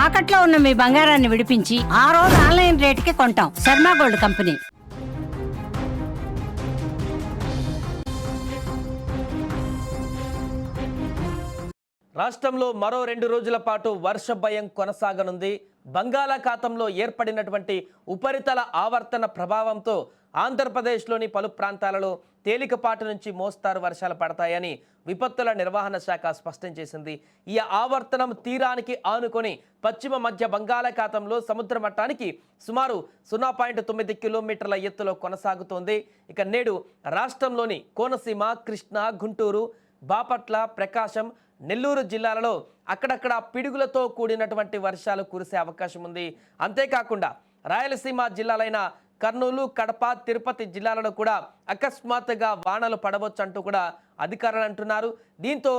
తాకట్లో ఉన్న మీ బంగారాన్ని విడిపించి ఆ రోజు ఆన్లైన్ రేటుకి కొంటాం. Sharma gold company. రాష్ట్రంలో మరో 2 రోజుల పాటు వర్ష భయం కొనసాగనుంది. బంగాళాఖాతంలో ఏర్పడినటువంటి ఉపరితల ఆవర్తన ప్రభావంతో ఆంధ్రప్రదేశ్లోని పలు ప్రాంతాలలో తేలికపాటి నుంచి మోస్తారు వర్షాలు పడతాయని విపత్తుల నిర్వహణ శాఖ స్పష్టం చేసింది. ఈ ఆవర్తనం తీరానికి ఆనుకొని పశ్చిమ మధ్య బంగాళాఖాతంలో సముద్ర మట్టానికి సుమారు 0.9 కిలోమీటర్ల ఎత్తులో కొనసాగుతోంది. ఇక నేడు రాష్ట్రంలోని కోనసీమ, కృష్ణా, గుంటూరు, బాపట్ల, ప్రకాశం, నెల్లూరు జిల్లాలలో అక్కడక్కడ పిడుగులతో కూడినటువంటి వర్షాలు కురిసే అవకాశం ఉంది. అంతేకాకుండా రాయలసీమ జిల్లాలైన కర్నూలు, కడప, తిరుపతి జిల్లాలలో కూడా అకస్మాత్తుగా వానలు పడవచ్చు అంటూ కూడా అధికారులు అంటున్నారు. దీంతో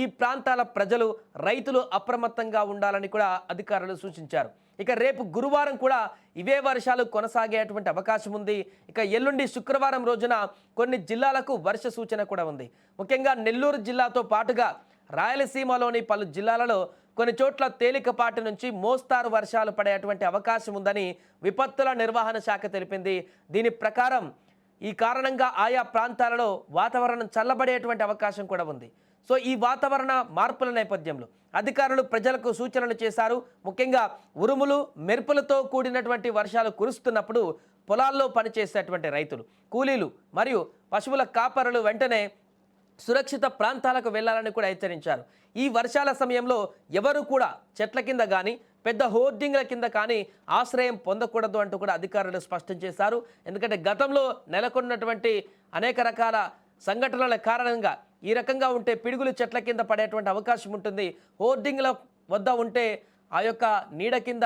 ఈ ప్రాంతాల ప్రజలు, రైతులు అప్రమత్తంగా ఉండాలని కూడా అధికారులు సూచించారు. ఇక రేపు గురువారం కూడా ఇవే వర్షాలు కొనసాగేటువంటి అవకాశం ఉంది. ఇక ఎల్లుండి శుక్రవారం రోజున కొన్ని జిల్లాలకు వర్ష సూచన కూడా ఉంది. ముఖ్యంగా నెల్లూరు జిల్లాతో పాటుగా రాయలసీమలోని పలు జిల్లాలలో కొన్ని చోట్ల తేలికపాటి నుంచి మోస్తారు వర్షాలు పడేటువంటి అవకాశం ఉందని విపత్తుల నిర్వహణ శాఖ తెలిపింది. దీని ప్రకారం ఈ కారణంగా ఆయా ప్రాంతాలలో వాతావరణం చల్లబడేటువంటి అవకాశం కూడా ఉంది. సో ఈ వాతావరణ మార్పుల నేపథ్యంలో అధికారులు ప్రజలకు సూచనలు చేశారు. ముఖ్యంగా ఉరుములు, మెరుపులతో కూడినటువంటి వర్షాలు కురుస్తున్నప్పుడు పొలాల్లో పనిచేసేటువంటి రైతులు, కూలీలు మరియు పశువుల కాపరులు వెంటనే సురక్షిత ప్రాంతాలకు వెళ్లాలని కూడా హెచ్చరించారు. ఈ వర్షాల సమయంలో ఎవరు కూడా చెట్ల కింద కానీ పెద్ద హోర్డింగ్ల కింద కానీ ఆశ్రయం పొందకూడదు అంటూ కూడా అధికారులు స్పష్టం చేశారు. ఎందుకంటే గతంలో నెలకొన్నటువంటి అనేక రకాల సంఘటనల కారణంగా ఈ రకంగా ఉంటే పిడుగులు చెట్ల కింద పడేటువంటి అవకాశం ఉంటుంది. హోర్డింగ్ల వద్ద ఉంటే ఆ యొక్క నీడ కింద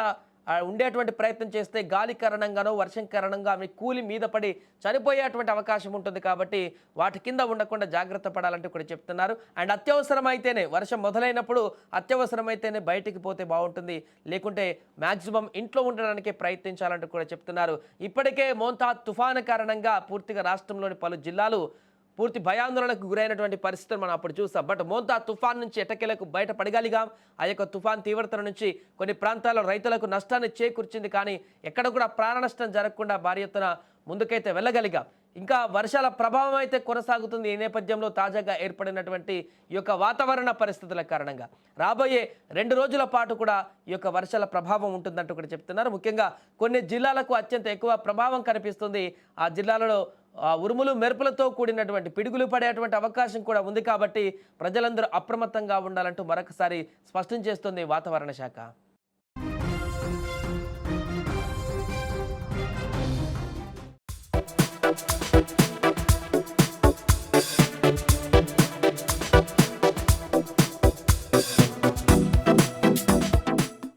ఉండేటువంటి ప్రయత్నం చేస్తే గాలి కారణంగానో వర్షం కారణంగా అవి కూలి మీద పడి చనిపోయేటువంటి అవకాశం ఉంటుంది. కాబట్టి వాటి కింద ఉండకుండా జాగ్రత్త పడాలంటూ కూడా చెప్తున్నారు. అండ్ అత్యవసరమైతేనే, వర్షం మొదలైనప్పుడు అత్యవసరమైతేనే బయటికి పోతే బాగుంటుంది, లేకుంటే మ్యాక్సిమం ఇంట్లో ఉండడానికే ప్రయత్నించాలంటూ కూడా చెప్తున్నారు. ఇప్పటికే మోంతా తుఫాను కారణంగా పూర్తిగా రాష్ట్రంలోని పలు జిల్లాలు పూర్తి భయాందోళనకు గురైనటువంటి పరిస్థితులు మనం అప్పుడు చూసాం. బట్ మోంతా తుఫాన్ నుంచి ఎట్టకేలకు బయటపడగలిగాం. ఆ యొక్క తుఫాన్ తీవ్రత నుంచి కొన్ని ప్రాంతాల్లో రైతులకు నష్టాన్ని చేకూర్చింది. కానీ ఎక్కడ కూడా ప్రాణ నష్టం జరగకుండా భారీ ఎత్తున ముందుకైతే వెళ్ళగలిగాం. ఇంకా వర్షాల ప్రభావం అయితే కొనసాగుతుంది. ఈ నేపథ్యంలో తాజాగా ఏర్పడినటువంటి ఈ యొక్క వాతావరణ పరిస్థితుల కారణంగా రాబోయే 2 రోజుల పాటు కూడా ఈ యొక్క వర్షాల ప్రభావం ఉంటుందంటూ కూడా చెప్తున్నారు. ముఖ్యంగా కొన్ని జిల్లాలకు అత్యంత ఎక్కువ ప్రభావం కనిపిస్తుంది. ఆ జిల్లాలలో ఉరుములు, మెరుపులతో కూడినటువంటి పిడుగులు పడేటువంటి అవకాశం కూడా ఉంది. కాబట్టి ప్రజలందరూ అప్రమత్తంగా ఉండాలంటూ మరొకసారి స్పష్టం చేస్తుంది వాతావరణ శాఖ.